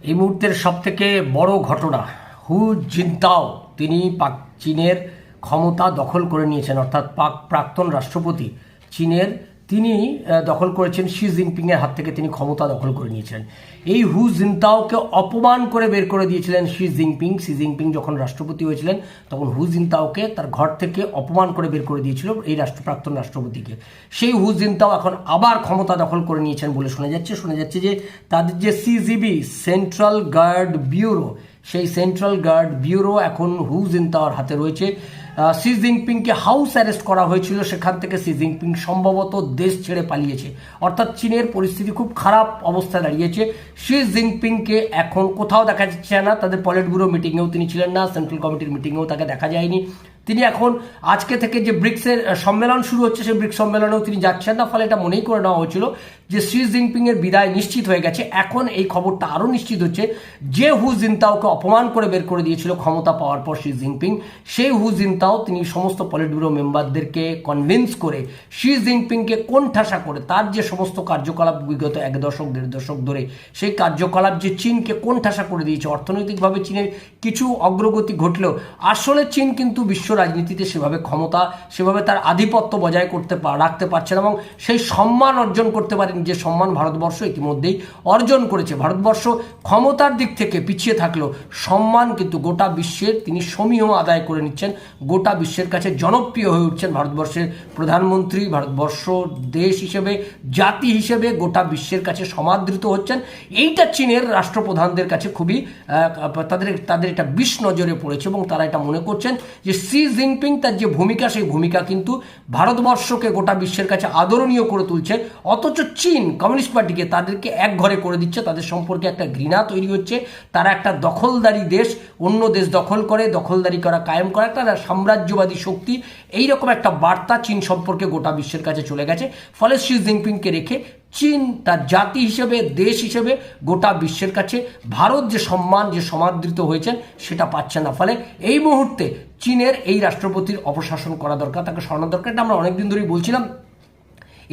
এই মুহূর্তের সবথেকে বড় ঘটনা, হু জিনতাও তিনি চীনের ক্ষমতা দখল করে নিয়েছেন, অর্থাৎ প্রাক্তন রাষ্ট্রপতি চীনের তিনি দখল করেছেন শি জিনপিংয়ের হাত থেকে, তিনি ক্ষমতা দখল করে নিয়েছেন। এই হু জিনতাওকে অপমান করে বের করে দিয়েছিলেন শি জিনপিং যখন রাষ্ট্রপতি হয়েছিলেন তখন হু জিনতাওকে তার ঘর থেকে অপমান করে বের করে দিয়েছিল এই প্রাক্তন রাষ্ট্রপতিকে। সেই হু জিনতাও এখন আবার ক্ষমতা দখল করে নিয়েছেন বলে শোনা যাচ্ছে যে তাদের যে সিজিবি সেন্ট্রাল গার্ড ব্যুরো, সেই সেন্ট্রাল গার্ড ব্যুরো এখন হু জিনতাওর হাতে রয়েছে। শি জিনপিংকে হাউস অ্যারেস্ট করা হয়েছিল, সেখান থেকে শি জিনপিং সম্ভবত দেশ ছেড়ে পালিয়েছে, অর্থাৎ চীনের পরিস্থিতি খুব খারাপ অবস্থায় দাঁড়িয়েছে। শি জিনপিংকে এখন কোথাও দেখা যাচ্ছে না, তাদের পলিট ব্যুরো মিটিংয়েও তিনি ছিলেন না, সেন্ট্রাল কমিটির মিটিংয়েও তাকে দেখা যায়নি। তিনি এখন আজকে থেকে যে ব্রিক্সের সম্মেলন শুরু হচ্ছে সেই ব্রিক্স সম্মেলনেও তিনি যাচ্ছেন না, ফলে এটা মনেই করে নেওয়া হয়েছিল যে শি জিনপিংয়ের বিদায় নিশ্চিত হয়ে গেছে। এখন এই খবরটা আরও নিশ্চিত হচ্ছে যে হু জিনতাওকে অপমান করে বের করে দিয়েছিল ক্ষমতা পাওয়ার পর শি জিনপিং, সেই হু জিনতাও তিনি সমস্ত পলিট ব্যুরো মেম্বারদেরকে কনভিন্স করে শি জিনপিংকে কোণঠাসা করে তার যে সমস্ত কার্যকলাপ বিগত 1.5 দশক ধরে, সেই কার্যকলাপ যে চীনকে কোণঠাসা করে দিয়েছে। অর্থনৈতিকভাবে চীনের কিছু অগ্রগতি ঘটলেও আসলে চীন কিন্তু বিশ্ব রাজনীতিতে সেভাবে ক্ষমতা, সেভাবে তার আধিপত্য বজায় রাখতে পারছে না এবং সেই সম্মান অর্জন করতে পারেন যে সম্মান ভারতবর্ষ ইতিমধ্যেই অর্জন করেছে। ভারতবর্ষ ক্ষমতার দিক থেকে পিছিয়ে থাকলেও সম্মান কিন্তু গোটা বিশ্বের তিনি সমীহ আদায় করে নিচ্ছেন, গোটা বিশ্বের কাছে জনপ্রিয় হয়ে উঠছেন। ভারতবর্ষের প্রধানমন্ত্রী ভারতবর্ষ দেশ হিসেবে, জাতি হিসেবে গোটা বিশ্বের কাছে সমাদৃত হচ্ছেন। এইটা চীনের রাষ্ট্রপ্রধানদের কাছে খুবই তাদের এটা বিষ নজরে পড়েছে এবং তারা এটা মনে করছেন যে শি জিনপিং তার যে ভূমিকা, সেই ভূমিকা কিন্তু ভারতবর্ষকে গোটা বিশ্বের কাছে আদরণীয় করে তুলছে, অথচ চীন কমিউনিস্ট পার্টিকে তাদেরকে এক ঘরে করে দিচ্ছে। তাদের সম্পর্কে একটা ঘৃণা তৈরি হচ্ছে, তারা একটা দখলদারি দেশ, অন্য দেশ দখল করে দখলদারি করা কায়েম করা একটা সাম্রাজ্যবাদী শক্তি, এইরকম একটা বার্তা চীন সম্পর্কে গোটা বিশ্বের কাছে চলে গেছে। ফলে শি জিনপিংকে রেখে চীন তার জাতি হিসেবে, দেশ হিসেবে গোটা বিশ্বের কাছে ভারত যে সম্মান, যে সমাদৃত হয়েছেন সেটা পাচ্ছে না। ফলে এই মুহূর্তে চীনের এই রাষ্ট্রপতির অপসারণ করা দরকার, তাকে সরানো দরকার। এটা আমরা অনেকদিন ধরেই বলছিলাম।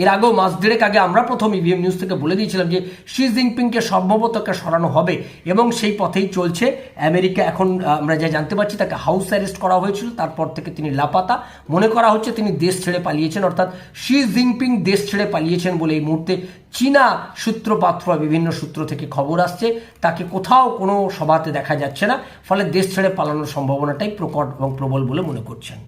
এর আগেও মাস দেড়েক আগে আমরা প্রথম ইভিএম নিউজ থেকে বলে দিয়েছিলাম যে শি জিনপিংকে সম্ভবত সরানো হবে এবং সেই পথেই চলছে। আমেরিকা এখন আমরা যা জানতে পারছি তাকে হাউস অ্যারেস্ট করা হয়েছিল, তারপর থেকে তিনি লাপাতা। মনে করা হচ্ছে তিনি দেশ ছেড়ে পালিয়েছেন, অর্থাৎ শি জিনপিং দেশ ছেড়ে পালিয়েছেন বলে এই মুহূর্তে চীনা সূত্রপাত বা বিভিন্ন সূত্র থেকে খবর আসছে। তাকে কোথাও কোনো সভাতে দেখা যাচ্ছে না, ফলে দেশ ছেড়ে পালানোর সম্ভাবনাটাই প্রকট এবং প্রবল বলে মনে করছেন।